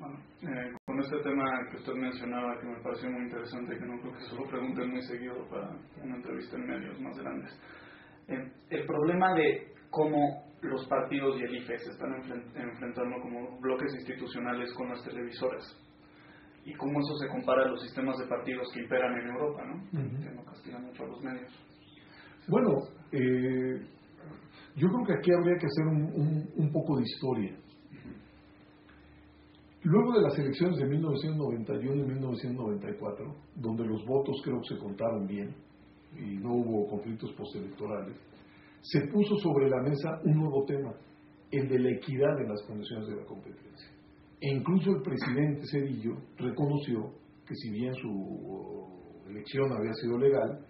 Bueno, con este tema que usted mencionaba, que me pareció muy interesante, que no creo que se lo pregunten muy seguido para una entrevista en medios más grandes, el problema de cómo los partidos y el IFE se están enfrentando como bloques institucionales con las televisoras y cómo eso se compara a los sistemas de partidos que imperan en Europa, ¿no? Que no castigan mucho a los medios. Bueno, yo creo que aquí habría que hacer un poco de historia. Luego de las elecciones de 1991 y 1994, donde los votos creo que se contaron bien y no hubo conflictos postelectorales, se puso sobre la mesa un nuevo tema, el de la equidad en las condiciones de la competencia. E incluso el presidente Zedillo reconoció que si bien su elección había sido legal,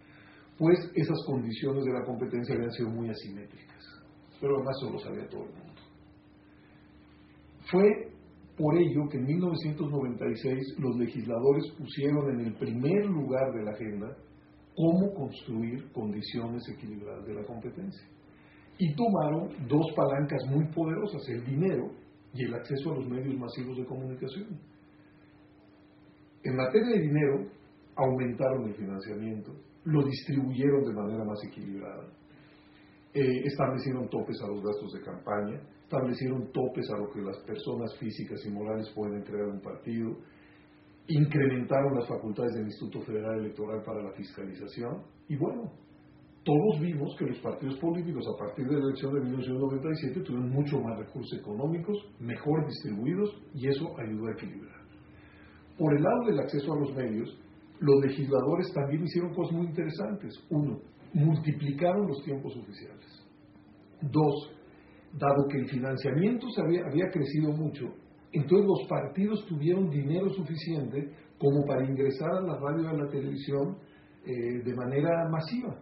pues esas condiciones de la competencia habían sido muy asimétricas. Pero además eso lo sabía todo el mundo. Fue por ello que en 1996 los legisladores pusieron en el primer lugar de la agenda cómo construir condiciones equilibradas de la competencia. Y tomaron dos palancas muy poderosas, el dinero y el acceso a los medios masivos de comunicación. En materia de dinero, aumentaron el financiamiento, lo distribuyeron de manera más equilibrada, establecieron topes a los gastos de campaña, establecieron topes a lo que las personas físicas y morales pueden crear un partido, incrementaron las facultades del Instituto Federal Electoral para la fiscalización, y bueno, todos vimos que los partidos políticos a partir de la elección de 1997 tuvieron mucho más recursos económicos, mejor distribuidos, y eso ayudó a equilibrar. Por el lado del acceso a los medios, los legisladores también hicieron cosas muy interesantes. Uno, multiplicaron los tiempos oficiales. Dos, dado que el financiamiento había crecido mucho, entonces los partidos tuvieron dinero suficiente como para ingresar a la radio y a la televisión de manera masiva.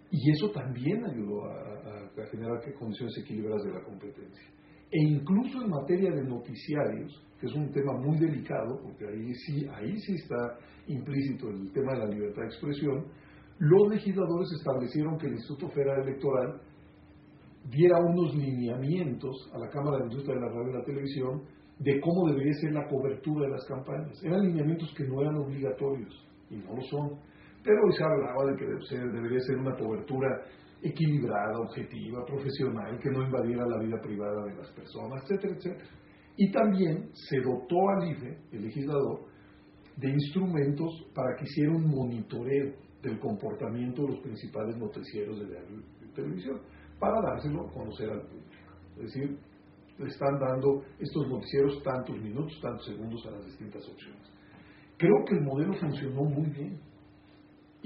Y eso también ayudó a generar condiciones equilibradas de la competencia. E incluso en materia de noticiarios, que es un tema muy delicado, porque ahí sí está implícito el tema de la libertad de expresión, los legisladores establecieron que el Instituto Federal Electoral diera unos lineamientos a la Cámara de Industria de la Radio y la Televisión de cómo debería ser la cobertura de las campañas. Eran lineamientos que no eran obligatorios, y no lo son, pero hoy se hablaba de que debería ser una cobertura equilibrada, objetiva, profesional, que no invadiera la vida privada de las personas, etcétera, etcétera. Y también se dotó al IFE, el legislador, de instrumentos para que hiciera un monitoreo del comportamiento de los principales noticieros de radio y televisión, para dárselo a conocer al público. Es decir, le están dando estos noticieros tantos minutos, tantos segundos a las distintas opciones. Creo que el modelo funcionó muy bien.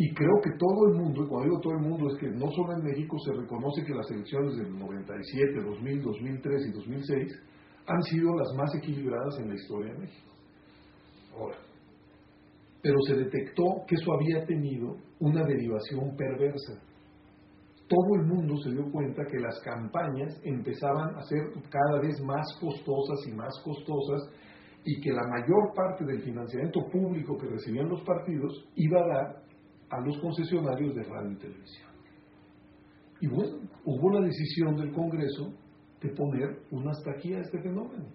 Y creo que todo el mundo, y cuando digo todo el mundo, es que no solo en México se reconoce que las elecciones del 97, 2000, 2003 y 2006 han sido las más equilibradas en la historia de México. Ahora, pero se detectó que eso había tenido una derivación perversa. Todo el mundo se dio cuenta que las campañas empezaban a ser cada vez más costosas y que la mayor parte del financiamiento público que recibían los partidos iba a dar a los concesionarios de radio y televisión. Y bueno, hubo la decisión del Congreso de poner un hasta aquí a este fenómeno.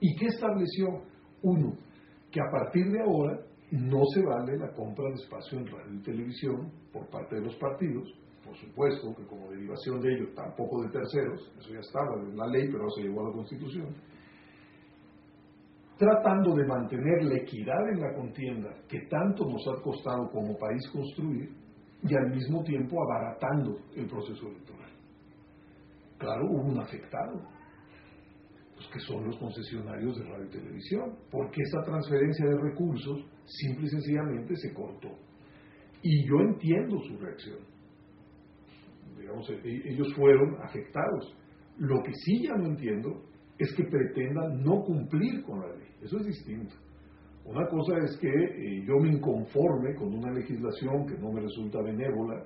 ¿Y qué estableció? Uno, que a partir de ahora no se vale la compra de espacio en radio y televisión por parte de los partidos, por supuesto que como derivación de ello tampoco de terceros, eso ya estaba en la ley, pero se llevó a la Constitución, tratando de mantener la equidad en la contienda que tanto nos ha costado como país construir y al mismo tiempo abaratando el proceso electoral. Claro, hubo un afectado, pues que son los concesionarios de radio y televisión, porque esa transferencia de recursos simple y sencillamente se cortó. Y yo entiendo su reacción. Digamos, ellos fueron afectados. Lo que sí ya no entiendo es que pretendan no cumplir con la ley. Eso es distinto. Una cosa es que yo me inconforme con una legislación que no me resulta benévola,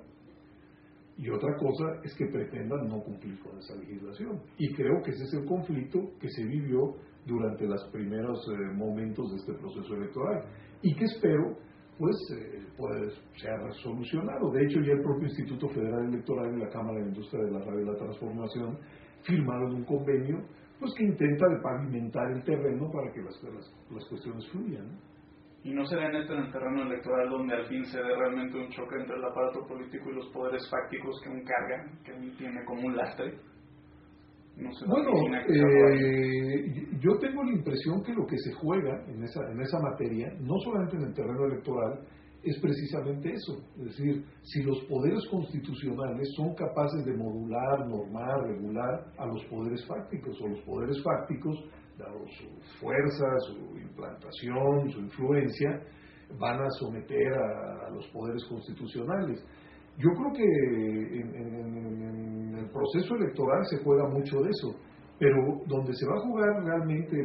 y otra cosa es que pretendan no cumplir con esa legislación. Y creo que ese es el conflicto que se vivió durante los primeros momentos de este proceso electoral, y que espero pues sea solucionado. De hecho, ya el propio Instituto Federal Electoral y la Cámara de Industria de la Radio y la Transformación firmaron un convenio pues que intenta de pavimentar el terreno para que las cuestiones fluyan, ¿no? ¿Y no se ve en el terreno electoral donde al fin se dé realmente un choque entre el aparato político y los poderes fácticos que aún cargan, que aún tiene como un lastre? No se Bueno, yo tengo la impresión que lo que se juega en esa materia, no solamente en el terreno electoral, es precisamente eso. Es decir, si los poderes constitucionales son capaces de modular, normar, regular a los poderes fácticos, o los poderes fácticos, dado su fuerza, su implantación, su influencia, van a someter a los poderes constitucionales. Yo creo que en el proceso electoral se juega mucho de eso, pero donde se va a jugar realmente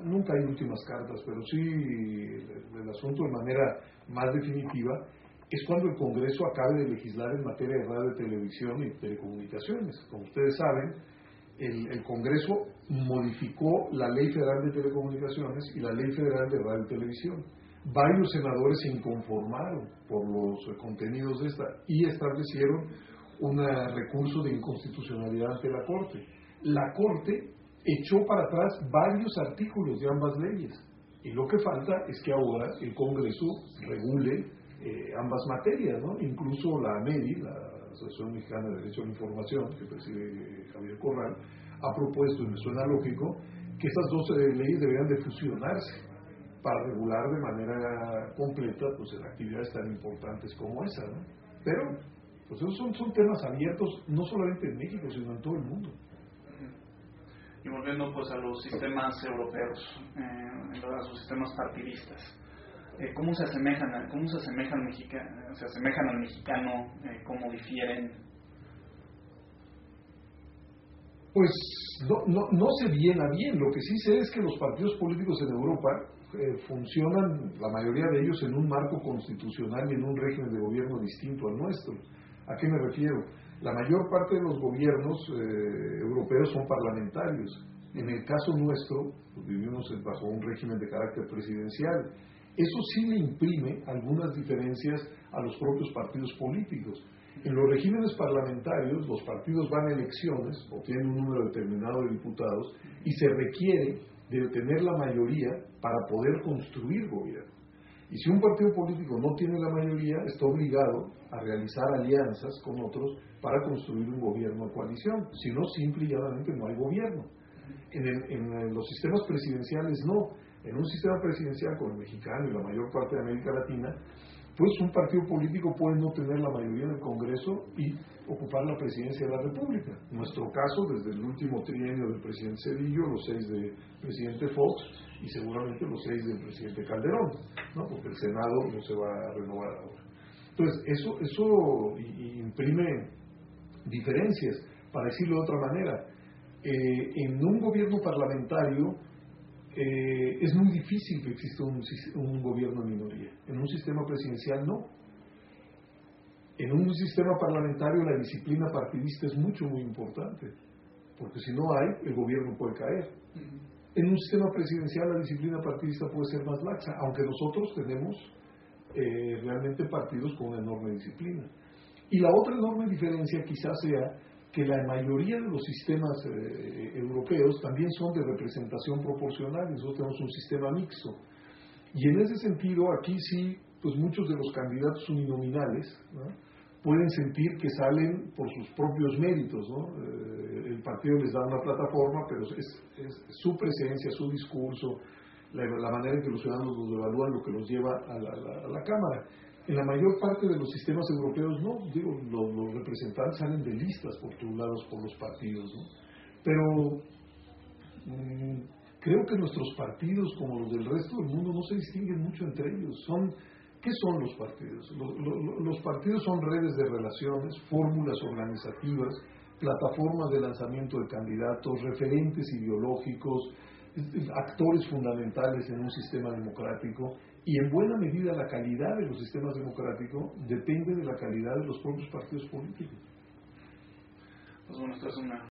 nunca hay últimas cartas, pero sí el asunto de manera más definitiva es cuando el Congreso acabe de legislar en materia de radio, televisión y telecomunicaciones. Como ustedes saben, el Congreso modificó la Ley Federal de Telecomunicaciones y la Ley Federal de Radio y Televisión. Varios senadores se inconformaron por los contenidos de esta y establecieron un recurso de inconstitucionalidad ante la Corte. La Corte echó para atrás varios artículos de ambas leyes y lo que falta es que ahora el Congreso regule ambas materias, ¿no? Incluso la AMEDI, la Asociación Mexicana de Derecho a la Información, que preside Javier Corral, ha propuesto, y me suena lógico, que estas dos leyes deberían de fusionarse para regular de manera completa pues en actividades tan importantes como esa, ¿no? Pero pues esos son temas abiertos no solamente en México, sino en todo el mundo. Y volviendo pues a los sistemas europeos, a sus sistemas partidistas, ¿cómo se asemejan al mexicano? ¿Cómo difieren? Pues no sé bien a bien. Lo que sí sé es que los partidos políticos en Europa funcionan, la mayoría de ellos, en un marco constitucional y en un régimen de gobierno distinto al nuestro. ¿A qué me refiero? La mayor parte de los gobiernos europeos son parlamentarios. En el caso nuestro, pues vivimos bajo un régimen de carácter presidencial. Eso sí le imprime algunas diferencias a los propios partidos políticos. En los regímenes parlamentarios, los partidos van a elecciones, obtienen un número determinado de diputados y se requiere de tener la mayoría para poder construir gobierno. Y si un partido político no tiene la mayoría, está obligado a realizar alianzas con otros para construir un gobierno de coalición. Si no, simple y llanamente no hay gobierno. En los sistemas presidenciales no. En un sistema presidencial como el mexicano y la mayor parte de América Latina, pues un partido político puede no tener la mayoría en el Congreso y ocupar la presidencia de la República. En nuestro caso, desde el último trienio del presidente Zedillo, los 6 del presidente Fox y seguramente los 6 del presidente Calderón, ¿no? Porque el Senado no se va a renovar ahora. Entonces, eso imprime diferencias. Para decirlo de otra manera, en un gobierno parlamentario es muy difícil que exista un gobierno en minoría. En un sistema presidencial no. En un sistema parlamentario la disciplina partidista es muy importante, porque si no hay, el gobierno puede caer. En un sistema presidencial la disciplina partidista puede ser más laxa, aunque nosotros tenemos realmente partidos con una enorme disciplina. Y la otra enorme diferencia quizás sea que la mayoría de los sistemas europeos también son de representación proporcional. Nosotros tenemos un sistema mixto. Y en ese sentido, aquí sí, pues muchos de los candidatos uninominales, ¿no?, pueden sentir que salen por sus propios méritos, ¿no? El partido les da una plataforma, pero es su presencia, su discurso, la manera en que los ciudadanos los evalúan lo que los lleva a la Cámara. En la mayor parte de los sistemas europeos no, los representantes salen de listas postulados por los partidos, ¿no? Pero creo que nuestros partidos, como los del resto del mundo, no se distinguen mucho entre ellos. ¿Qué son los partidos? Los partidos son redes de relaciones, fórmulas organizativas, plataformas de lanzamiento de candidatos, referentes ideológicos, actores fundamentales en un sistema democrático, y en buena medida la calidad de los sistemas democráticos depende de la calidad de los propios partidos políticos. Pues bueno, esto es una